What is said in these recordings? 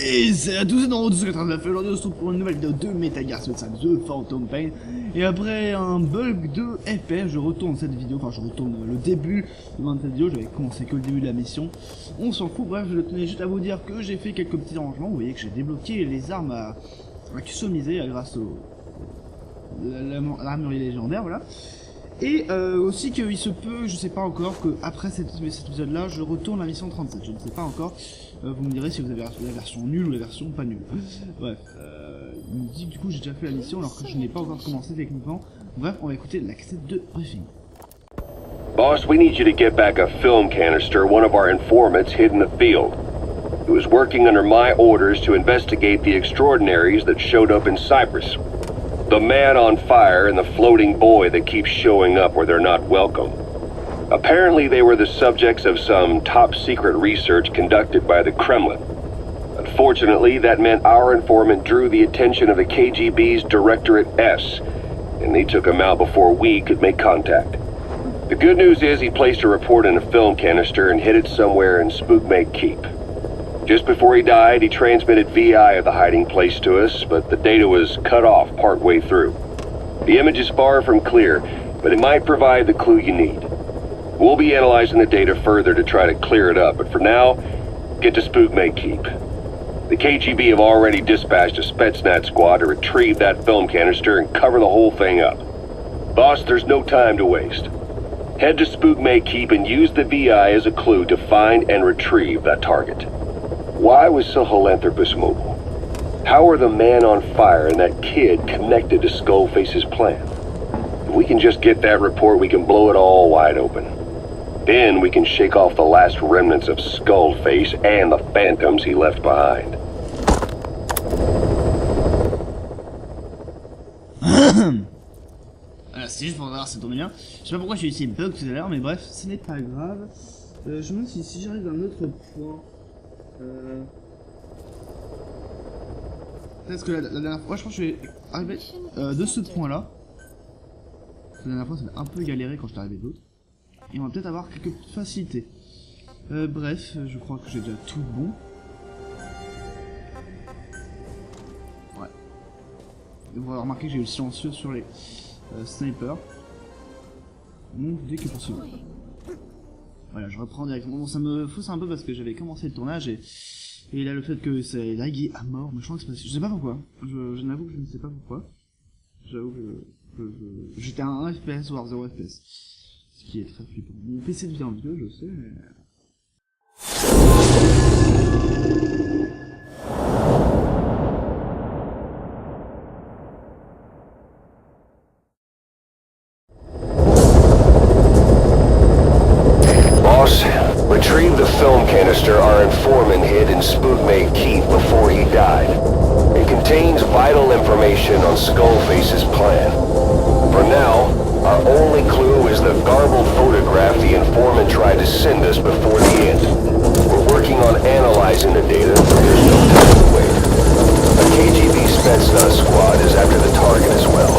Et c'est à tous et dans ce que je fait aujourd'hui, on se retrouve pour une nouvelle vidéo de Metal Gear Solid 5 The Phantom Pain. Et après un bug de FPS, je retourne cette vidéo, enfin je retourne le début de cette vidéo, j'avais commencé que le début de la mission. On s'en fout, bref, je tenais juste à vous dire que j'ai fait quelques petits arrangements, vous voyez que j'ai débloqué les armes à customiser grâce au l'armurier légendaire, voilà. Et aussi qu'il se peut, je sais pas encore, que après cet épisode là, je retourne la mission 37, je ne sais pas encore. Vous me direz si vous avez la version nulle ou la version pas nulle. Bref, il me dit que du coup j'ai déjà fait la mission alors que je n'ai pas encore commencé techniquement. Bref, on va écouter la cassette de briefing. Boss, we need you to get back a film canister one of our informants hid in the field. He was working under my orders to investigate the extraordinaries that showed up in Cyprus. The man on fire and the floating boy that keeps showing up where they're not welcome. Apparently they were the subjects of some top-secret research conducted by the Kremlin. Unfortunately, that meant our informant drew the attention of the KGB's Directorate S, and they took him out before we could make contact. The good news is he placed a report in a film canister and hid it somewhere in Spookmake Keep. Just before he died, he transmitted VI of the hiding place to us, but the data was cut off partway through. The image is far from clear, but it might provide the clue you need. We'll be analyzing the data further to try to clear it up, but for now, get to Spookmake Keep. The KGB have already dispatched a Spetsnaz squad to retrieve that film canister and cover the whole thing up. Boss, there's no time to waste. Head to Spookmake Keep and use the VI as a clue to find and retrieve that target. Why was Sahelanthropus mobile? How are the man on fire and that kid connected to Skullface's plan? If we can just get that report, we can blow it all wide open. Then we can shake off the last remnants of Skullface and the phantoms he left behind. Voilà, c'est juste pour voir si ça tourne bien. Je sais pas pourquoi j'ai eu ces bugs tout à l'heure, mais bref, ce n'est pas grave. Je me demande si j'arrive à un autre point. Peut-être que la dernière fois, je pense que je vais arriver de ce point là. La dernière fois, ça m'a un peu galéré quand je suis arrivé de l'autre. Et on va peut-être avoir quelques petites facilités. Bref, je crois que j'ai déjà tout bon. Ouais. Et vous avez remarqué que j'ai eu le silencieux sur les snipers. Donc dès que possible. Voilà, je reprends directement. Bon, ça me fausse un peu parce que j'avais commencé le tournage et là le fait que c'est lagué à mort, mais je crois que c'est parce que je sais pas pourquoi. Je n'avoue que je ne sais pas pourquoi. J'avoue que j'étais à 1 FPS voire 0 FPS. Ce qui est très flippant. Mon PC devient vieux, je sais, mais... Retrieve the film canister our informant hid in Spookmake Keep before he died. It contains vital information on Skullface's plan. For now, our only clue is the garbled photograph the informant tried to send us before the end. We're working on analyzing the data, but there's no time to wait. A KGB Spetsnaz squad is after the target as well.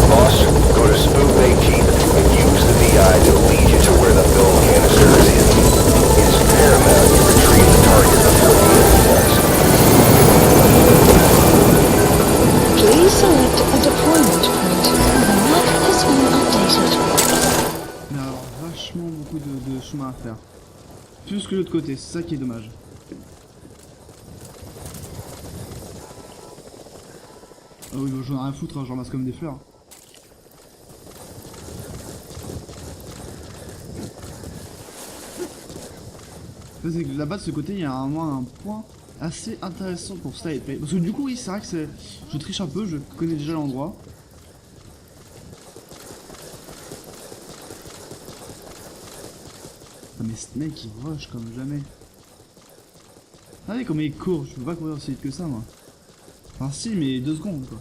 Boss, go to Spookmake Keep and use the VI to lead you to where the film canister is hidden. It is paramount to retrieve the target before the enemy does. Please select a deployment point. The map has been updated. Il y a vachement beaucoup de chemin à faire. Plus que l'autre côté, c'est ça qui est dommage. Ah oui, j'en ai rien à foutre, hein, je ramasse comme des fleurs. C'est que là-bas de ce côté il y a un point assez intéressant pour sniper. Parce que du coup oui c'est vrai que je triche un peu, je connais déjà l'endroit. Ah mais ce mec il rush comme jamais. Regardez comment il court, je peux pas courir aussi vite que ça moi. Enfin si mais 2 secondes quoi.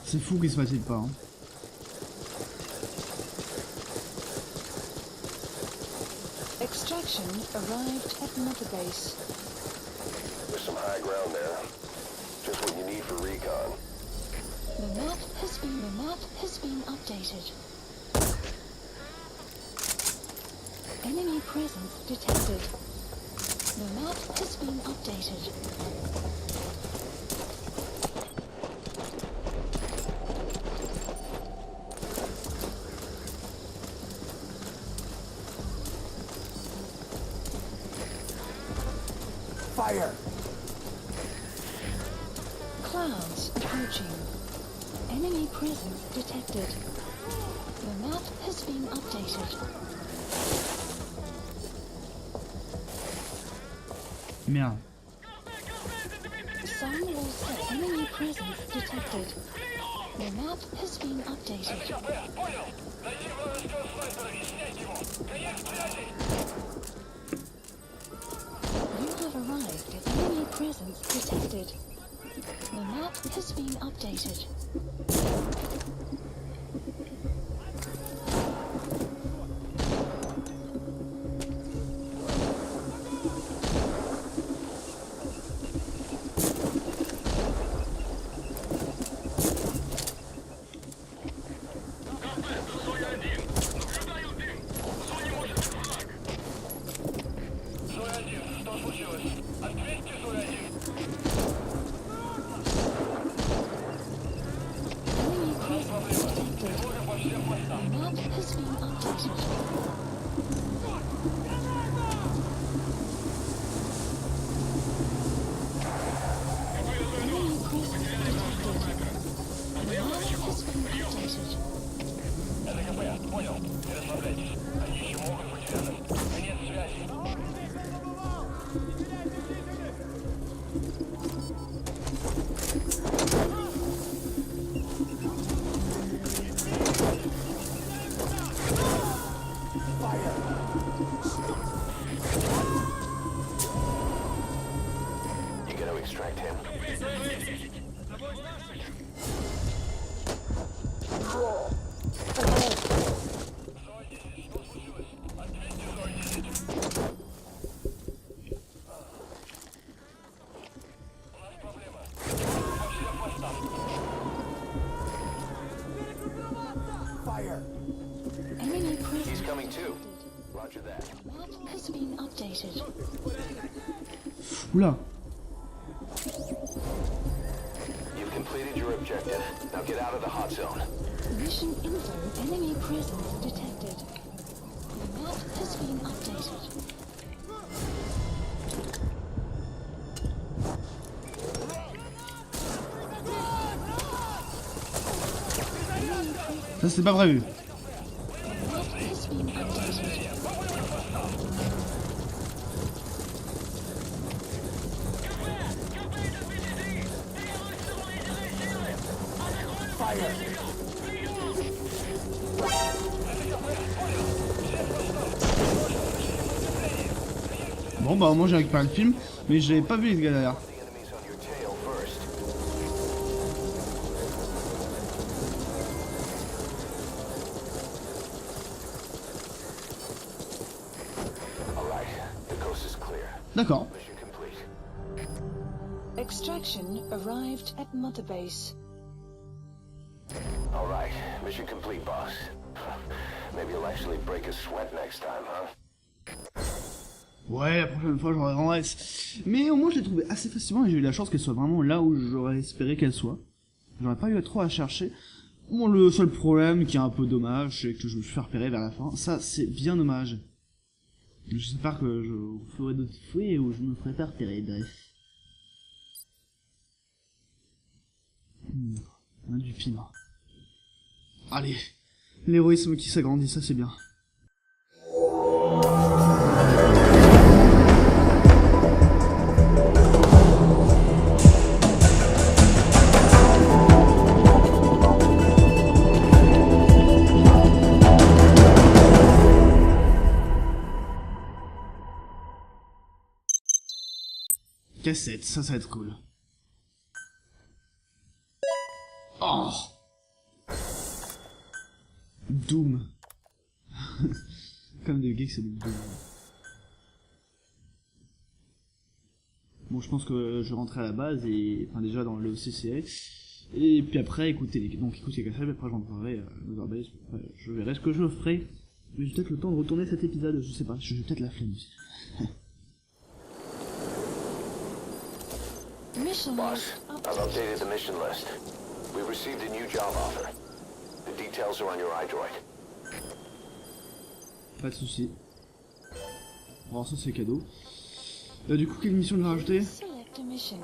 C'est fou qu'il se fatigue pas. Hein. Extraction arrived at Mother Base. There's some high ground there. Just what you need for recon. has been updated. Enemy presence detected. The map has been updated. Fire! Clouds approaching. Enemy presence detected. The map has been updated. Merde. Sun will set enemy presence detected. The map has been updated. You have arrived at enemy presence detected. The map has been updated. Enemy presence detected. The map has been updated. Enemy presence detected. The map has been updated. You gotta extract him. Fire! Enemy presence He's coming too. detected. Roger that. The map has been updated. Oula. You've completed your objective. Now get out of the hot zone. Mission info enemy presence detected. The map has been updated. Ça c'est pas prévu. The map has been updated. Fire! Bon bah au moins j'ai récupéré le film, mais j'avais pas vu les gars derrière. The enemies on your tail first. All right, the coast is clear. D'accord. Mission complete. Extraction arrived at Mother Base. All right, mission complete, boss. Maybe you'll actually break a sweat next time, huh? Ouais, la prochaine fois j'aurai grand S. Mais au moins je l'ai trouvé assez facilement et j'ai eu la chance qu'elle soit vraiment là où j'aurais espéré qu'elle soit. J'aurais pas eu trop à chercher. Bon, le seul problème qui est un peu dommage, c'est que je me suis fait repérer vers la fin. Ça, c'est bien dommage. J'espère que je ferai d'autres fois où je me ferai pas repérer, bref. On a du film. Allez, l'héroïsme qui s'agrandit, ça c'est bien. Cassette, ça va être cool. Oh, Doom. Comme des geeks, c'est du Doom. Bon, je pense que je vais rentrer à la base et... Enfin, déjà dans le hors-série. Et puis après, écoutez les cassettes, après j'en parlerai, je verrai ce que je ferai. Mais j'ai peut-être le temps de retourner cet épisode, je sais pas, j'ai peut-être la flemme aussi. Mission Boss, list I've updated. updated the mission list. We've received a new job offer. The details are on your iDroid. Pas de soucis. Alors ça c'est cadeau. Du coup, quelle mission je vais rajouter? Select a mission.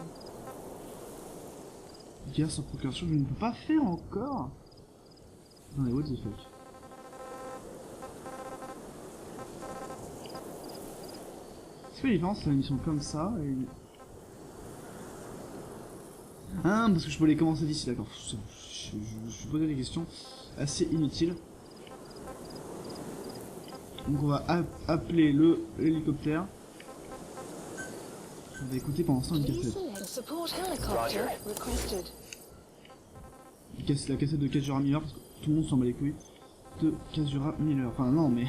Guerre sans procuration, je ne peux pas faire encore. Attendez, what the fuck. C'est quoi la différence entre une mission comme ça et une... Ah, parce que je peux les commencer d'ici, d'accord. Je me posais des questions assez inutiles. Donc on va appeler l'hélicoptère. On va écouter pendant ce temps une Please cassette. select support helicopter requested. La cassette de Kazura Miller, parce que tout le monde s'en bat les couilles. De Kazura Miller. Enfin non mais...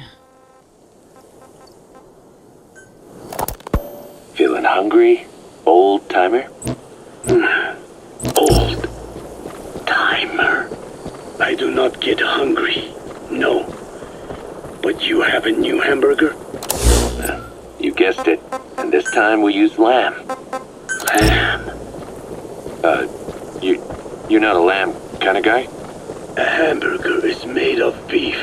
Feeling hungry, old timer? Old timer. I do not get hungry, no. But you have a new hamburger? You guessed it. And this time we used lamb. Lamb. You're not a lamb kind of guy? A hamburger is made of beef.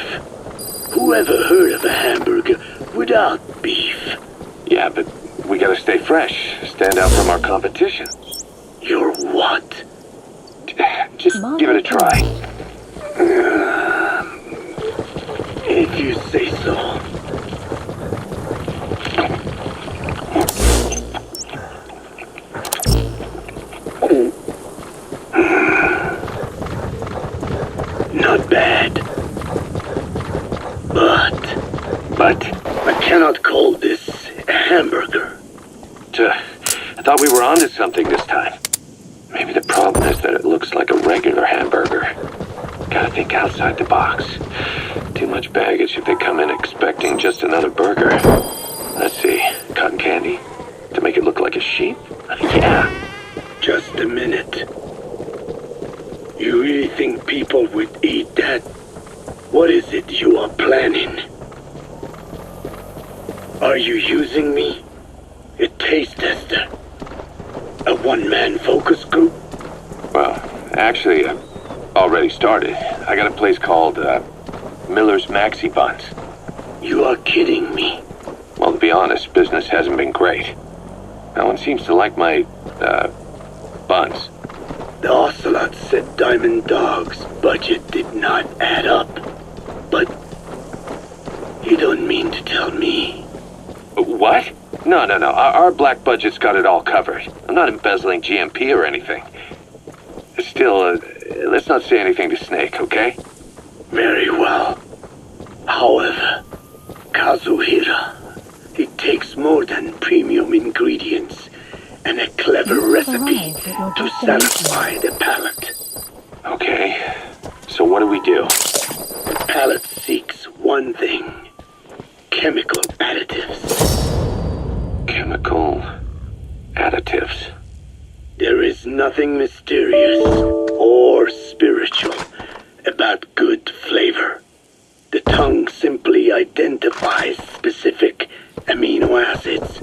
Who ever heard of a hamburger without beef? Yeah, but we gotta stay fresh, stand out from our competition. You're what? Just give it a try. If you say so. Not bad. But I cannot call this a hamburger. I thought we were onto something this time. Maybe the problem is that it looks like a regular hamburger. Gotta think outside the box. Too much baggage if they come in expecting just another burger. Let's see, cotton candy? To make it look like a sheep? Yeah. Just a minute. You really think people would eat that? What is it you are planning? Are you using me? A taste tester? A one-man focus group? Well, actually, I've already started. I got a place called, Miller's Maxi Buns. You are kidding me. Well, to be honest, business hasn't been great. No one seems to like my, buns. The Ocelot said Diamond Dog's budget did not add up. But you don't mean to tell me. What? No. Our black budget's got it all covered. I'm not embezzling GMP or anything. Still, let's not say anything to Snake, okay? Very well. However, Kazuhira, it takes more than premium ingredients and a clever recipe to satisfy the palate. Okay, so what do we do? The palate seeks one thing: chemical additives. Chemical additives. There is nothing mysterious or spiritual about good flavor. The tongue simply identifies specific amino acids,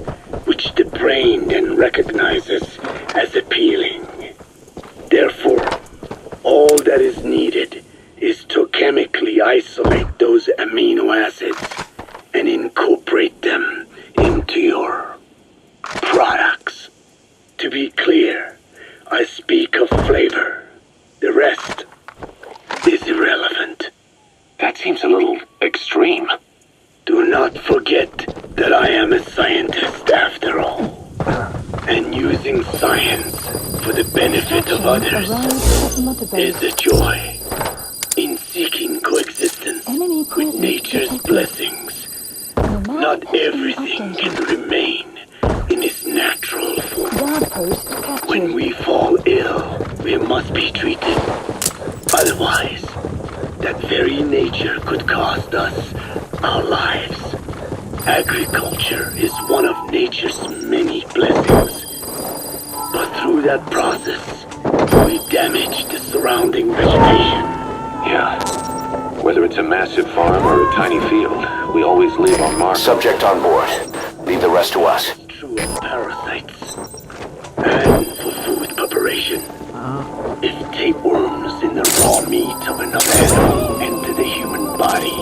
which the brain then recognizes as appealing. Therefore, all that is needed is to chemically isolate those amino acids and incorporate them into your products. To be clear, I speak of flavor. The rest is irrelevant. That seems a little extreme. Do not forget that I am a scientist after all, and using science for the benefit of others is a joy. In seeking coexistence with nature's blessings, not everything can remain in its natural form. When we fall ill, we must be treated. Otherwise, that very nature could cost us our lives. Agriculture is one of nature's many blessings. But through that process, we damage the surrounding vegetation. Yeah. Whether it's a massive farm or a tiny field, we always leave our mark. Subject on board. Leave the rest to us. True of parasites. And for food preparation. If tapeworms in the raw meat of another animal enter the human body,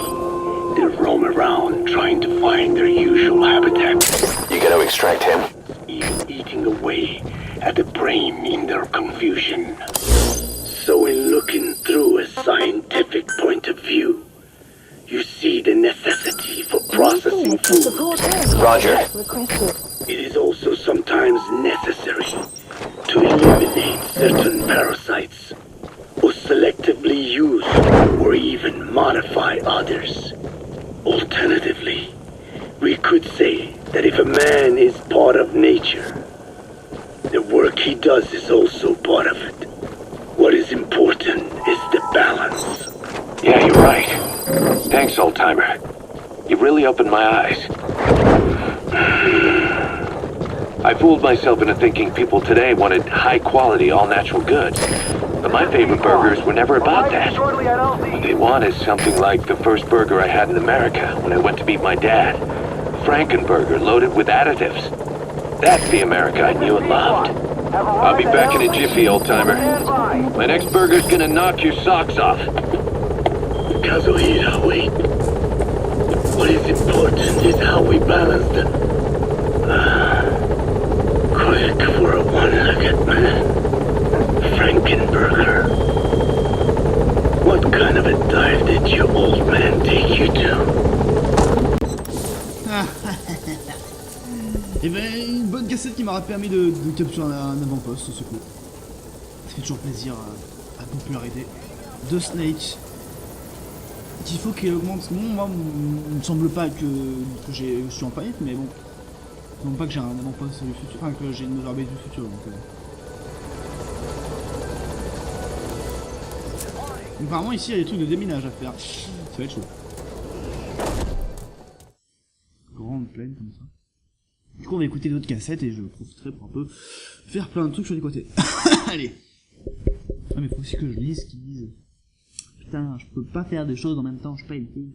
they roam around trying to find their usual habitat. You gonna extract him? Eating away at the brain in their confusion. So in looking through a scientific point of view, you see the necessity for processing food. Roger. It is also sometimes necessary to eliminate certain parasites, or selectively use or even modify others. Alternatively, we could say that if a man is part of nature, the work he does is also part of it. What is important is the balance. Yeah, you're right. Thanks, old-timer. You really opened my eyes. I fooled myself into thinking people today wanted high-quality, all-natural goods. But my favorite burgers were never about that. What they want is something like the first burger I had in America when I went to meet my dad. Frankenburger loaded with additives. That's the America I knew and loved. I'll be back in a jiffy, old-timer. My next burger's gonna knock your socks off. Kazuhira, wait. What is important is how we balance the... quick for a one-legged man. Frankenburger. What kind of a dive did your old man take you to? Et ben, une bonne cassette qui m'aura permis de capturer un avant-poste, c'est cool. Ça fait toujours plaisir à popularité. De Snake. Il faut qu'il augmente. Bon, moi, il me semble pas que je suis en panique, mais bon. Non pas que j'ai un avant-poste du futur, enfin que j'ai une overbase du futur, donc apparemment ici il y a des trucs de déminage à faire. Ça va être chaud. Grande plaine comme ça. Du coup on va écouter d'autres cassettes et je profiterai pour un peu faire plein de trucs sur les côtés. Allez. Ah mais faut aussi que je lise ce qu'ils disent. Putain, je peux pas faire des choses en même temps, je suis pas une fille.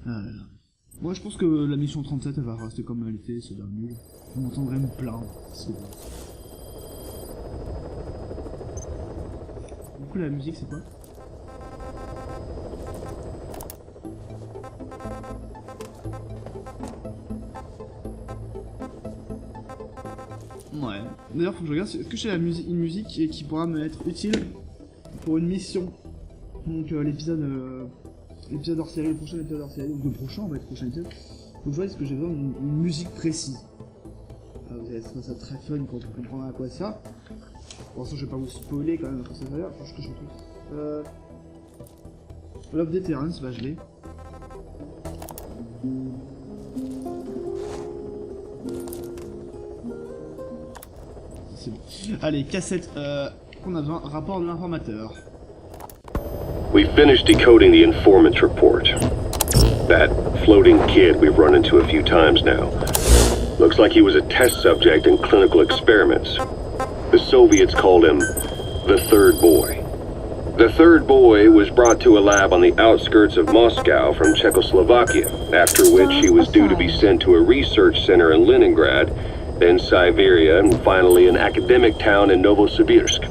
Ah là là. Moi je pense que la mission 37 elle va rester comme elle était, c'est-à-dire nul. Vous m'entendrez me plaindre, c'est bon. Du coup la musique c'est quoi? Ouais. D'ailleurs faut que je regarde, est-ce que j'ai une musique qui pourra me être utile pour une mission? Donc l'épisode hors-série, le prochain épisode hors-série, donc le prochain on va être prochain épisode. Donc je vois est-ce que j'ai besoin d'une musique précise. Vous allez trouver ça très fun quand on comprendra à quoi ça sert. Pour l'instant je vais pas vous spoiler quand même à quoi ça sert, enfin je touche un truc. Love Deterrence, bah je l'ai. C'est bon. Allez, cassette qu'on a besoin, rapport de l'informateur. We finished decoding the informant's report. That floating kid we've run into a few times now. Looks like he was a test subject in clinical experiments. The Soviets called him the Third Boy. The Third Boy was brought to a lab on the outskirts of Moscow from Czechoslovakia, after which he was due to be sent to a research center in Leningrad, then Siberia, and finally an academic town in Novosibirsk.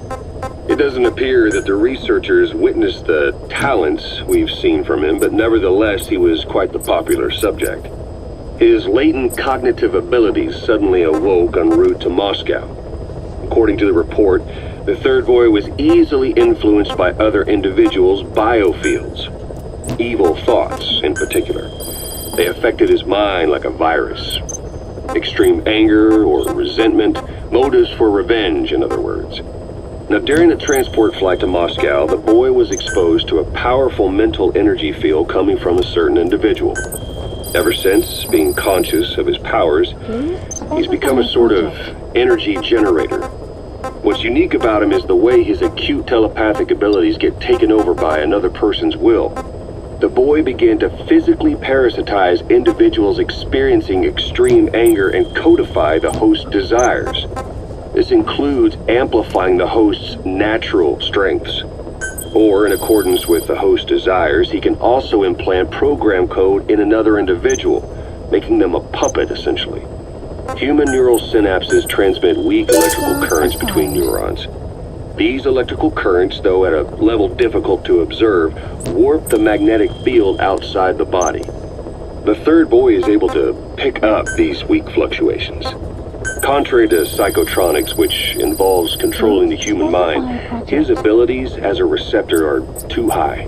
It doesn't appear that the researchers witnessed the talents we've seen from him, but nevertheless he was quite the popular subject. His latent cognitive abilities suddenly awoke en route to Moscow. According to the report, the Third Boy was easily influenced by other individuals' biofields. Evil thoughts, in particular. They affected his mind like a virus. Extreme anger or resentment, motives for revenge, in other words. Now, during the transport flight to Moscow, the boy was exposed to a powerful mental energy field coming from a certain individual. Ever since, being conscious of his powers, he's become a sort of energy generator. What's unique about him is the way his acute telepathic abilities get taken over by another person's will. The boy began to physically parasitize individuals experiencing extreme anger and codify the host's desires. This includes amplifying the host's natural strengths. Or, in accordance with the host's desires, he can also implant program code in another individual, making them a puppet, essentially. Human neural synapses transmit weak electrical currents between neurons. These electrical currents, though at a level difficult to observe, warp the magnetic field outside the body. The third boy is able to pick up these weak fluctuations. Contrary to psychotronics, which involves controlling the human mind, his abilities as a receptor are too high.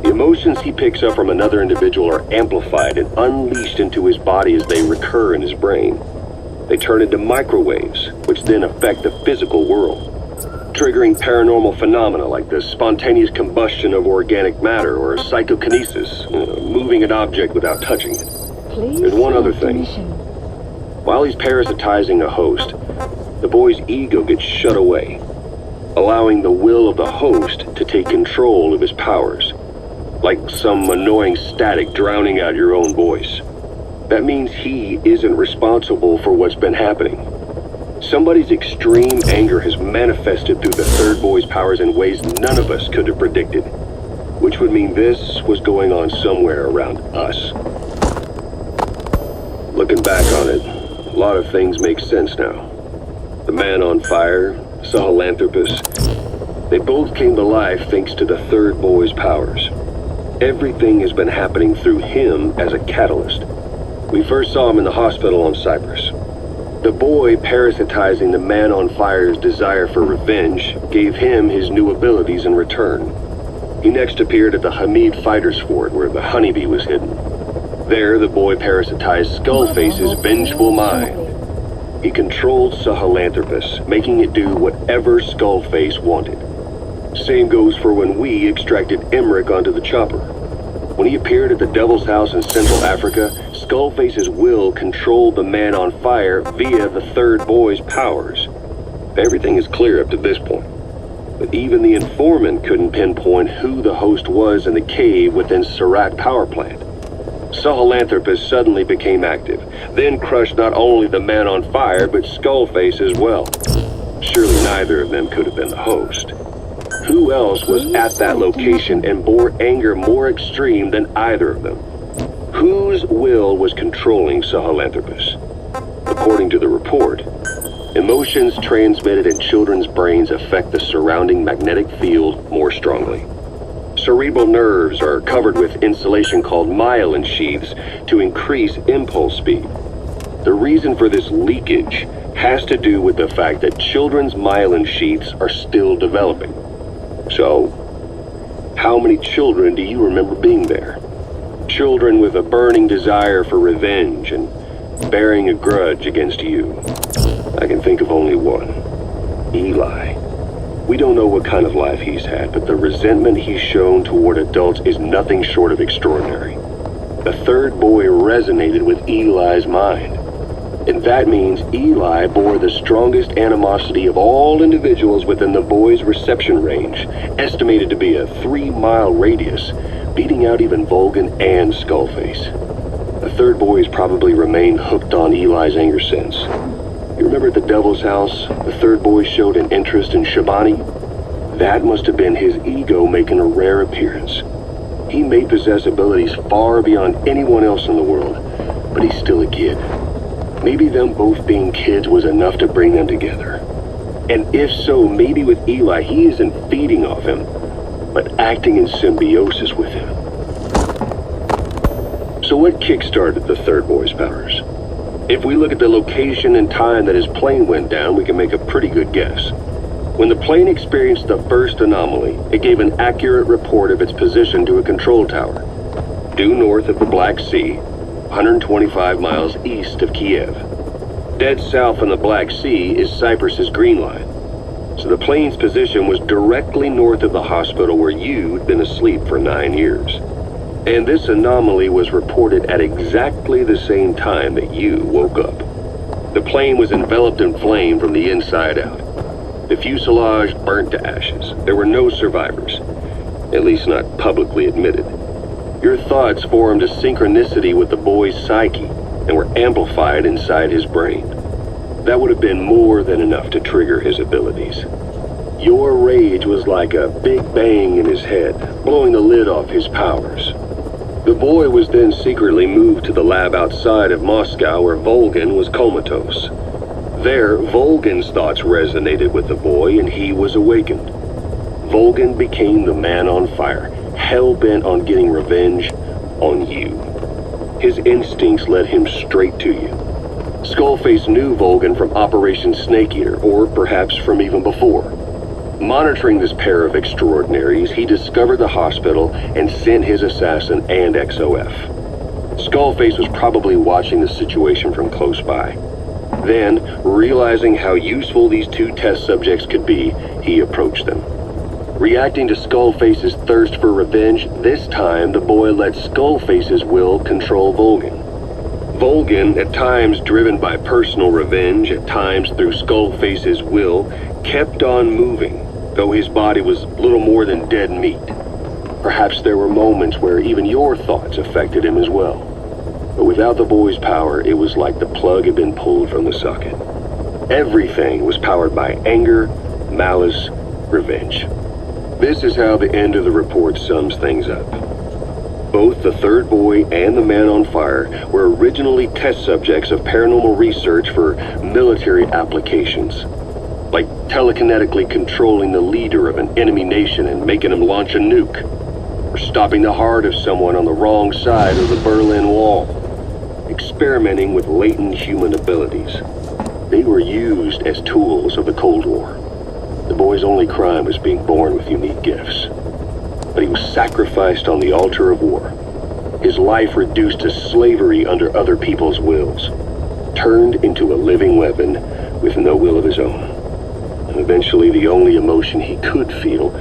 The emotions he picks up from another individual are amplified and unleashed into his body as they recur in his brain. They turn into microwaves, which then affect the physical world, triggering paranormal phenomena like the spontaneous combustion of organic matter or psychokinesis, moving an object without touching it. There's one other thing. While he's parasitizing a host, the boy's ego gets shut away, allowing the will of the host to take control of his powers, like some annoying static drowning out your own voice. That means he isn't responsible for what's been happening. Somebody's extreme anger has manifested through the third boy's powers in ways none of us could have predicted, which would mean this was going on somewhere around us. Looking back on it, a lot of things make sense now. The man on fire, Sahelanthropus, they both came to life thanks to the third boy's powers. Everything has been happening through him as a catalyst. We first saw him in the hospital on Cyprus. The boy parasitizing the man on fire's desire for revenge gave him his new abilities in return. He next appeared at the Hamid Fighters Fort where the honeybee was hidden. There, the boy parasitized Skullface's vengeful mind. He controlled Sahelanthropus, making it do whatever Skullface wanted. Same goes for when we extracted Emmerich onto the chopper. When he appeared at the Devil's House in Central Africa, Skullface's will controlled the man on fire via the third boy's powers. Everything is clear up to this point. But even the informant couldn't pinpoint who the host was in the cave within Serac power plant. Sahelanthropus suddenly became active, then crushed not only the man on fire, but Skullface as well. Surely neither of them could have been the host. Who else was at that location and bore anger more extreme than either of them? Whose will was controlling Sahelanthropus? According to the report, emotions transmitted in children's brains affect the surrounding magnetic field more strongly. Cerebral nerves are covered with insulation called myelin sheaths to increase impulse speed. The reason for this leakage has to do with the fact that children's myelin sheaths are still developing. So, how many children do you remember being there? Children with a burning desire for revenge and bearing a grudge against you. I can think of only one. Eli. We don't know what kind of life he's had, but the resentment he's shown toward adults is nothing short of extraordinary. The third boy resonated with Eli's mind. And that means Eli bore the strongest animosity of all individuals within the boy's reception range, estimated to be a 3-mile radius, beating out even Vulcan and Skullface. The third boy has probably remained hooked on Eli's anger since. You remember at the Devil's House, the third boy showed an interest in Shabani? That must have been his ego making a rare appearance. He may possess abilities far beyond anyone else in the world, but he's still a kid. Maybe them both being kids was enough to bring them together. And if so, maybe with Eli, he isn't feeding off him, but acting in symbiosis with him. So what kickstarted the third boy's powers? If we look at the location and time that his plane went down, we can make a pretty good guess. When the plane experienced the first anomaly, it gave an accurate report of its position to a control tower, due north of the Black Sea, 125 miles east of Kiev. Dead south on the Black Sea is Cyprus's Green Line. So the plane's position was directly north of the hospital where you'd been asleep for 9 years. And this anomaly was reported at exactly the same time that you woke up. The plane was enveloped in flame from the inside out. The fuselage burnt to ashes. There were no survivors, at least not publicly admitted. Your thoughts formed a synchronicity with the boy's psyche and were amplified inside his brain. That would have been more than enough to trigger his abilities. Your rage was like a big bang in his head, blowing the lid off his powers. The boy was then secretly moved to the lab outside of Moscow where Volgin was comatose. There, Volgin's thoughts resonated with the boy and he was awakened. Volgin became the man on fire, hell-bent on getting revenge on you. His instincts led him straight to you. Skullface knew Volgin from Operation Snake Eater, or perhaps from even before. Monitoring this pair of extraordinaries, he discovered the hospital and sent his assassin and XOF. Skullface was probably watching the situation from close by. Then, realizing how useful these two test subjects could be, he approached them. Reacting to Skullface's thirst for revenge, this time the boy let Skullface's will control Volgin. Volgin, at times driven by personal revenge, at times through Skullface's will, kept on moving, though his body was little more than dead meat. Perhaps there were moments where even your thoughts affected him as well. But without the boy's power, it was like the plug had been pulled from the socket. Everything was powered by anger, malice, revenge. This is how the end of the report sums things up. Both the third boy and the man on fire were originally test subjects of paranormal research for military applications, like telekinetically controlling the leader of an enemy nation and making him launch a nuke, or stopping the heart of someone on the wrong side of the Berlin Wall, experimenting with latent human abilities. They were used as tools of the Cold War. The boy's only crime was being born with unique gifts. But he was sacrificed on the altar of war. His life reduced to slavery under other people's wills. Turned into a living weapon with no will of his own. And eventually the only emotion he could feel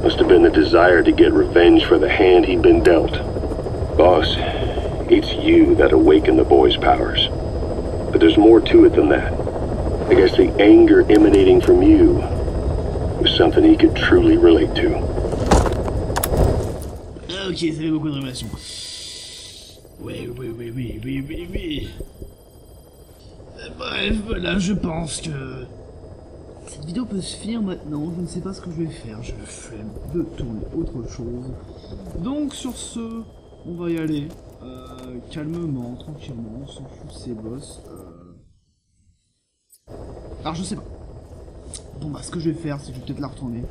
must have been the desire to get revenge for the hand he'd been dealt. Boss, it's you that awakened the boy's powers. But there's more to it than that. I guess the anger emanating from you was something he could truly relate to. Ok, ça fait beaucoup de révélations. Oui. Bref, voilà, je pense que cette vidéo peut se finir maintenant. Je ne sais pas ce que je vais faire. J'ai le flemme de tourner autre chose. Donc sur ce, on va y aller calmement, tranquillement. On s'en fout de ces boss. Alors je sais pas. Bon bah ce que je vais faire, c'est que je vais peut-être la retourner.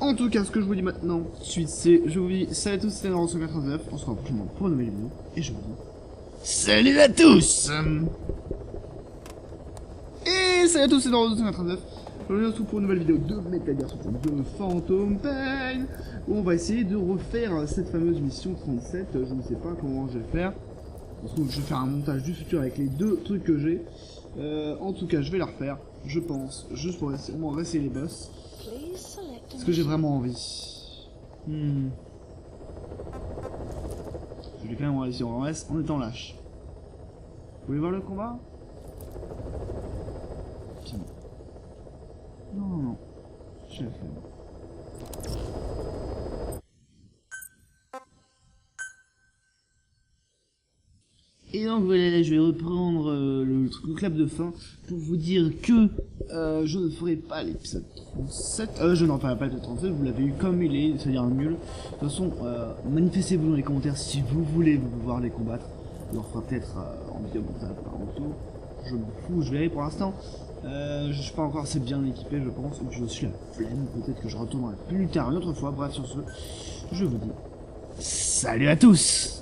En tout cas, ce que je vous dis maintenant, suite c'est, je vous dis salut à tous, c'était notre 189, on se revoit prochainement pour une nouvelle vidéo, et je vous dis salut à tous. Et salut à tous, c'est notre 189, je vous retrouve pour une nouvelle vidéo de Metal Gear Solid 2 Phantom Pain, où on va essayer de refaire cette fameuse mission 37, je ne sais pas comment je vais faire, je vais faire un montage du futur avec les deux trucs que j'ai, en tout cas je vais la refaire, je pense, juste pour essayer, au moins réessayer les boss. Parce que j'ai vraiment envie. Je vais quand même réussir en reste en étant lâche. Vous voulez voir le combat? Non. Je l'ai fait. Et donc voilà, je vais reprendre le clap de fin pour vous dire que je ne ferai pas l'épisode 37. Je n'en ferai pas l'épisode 37, vous l'avez eu comme il est, c'est-à-dire nul. De toute façon, manifestez-vous dans les commentaires si vous voulez pouvoir les combattre. On en fera peut-être en vidéo montage par retour. Je m'en fous, je verrai pour l'instant. Je suis pas encore assez bien équipé, je pense. Et puis j'ai aussi la flemme, peut-être que je retournerai plus tard une autre fois. Bref, sur ce, je vous dis salut à tous!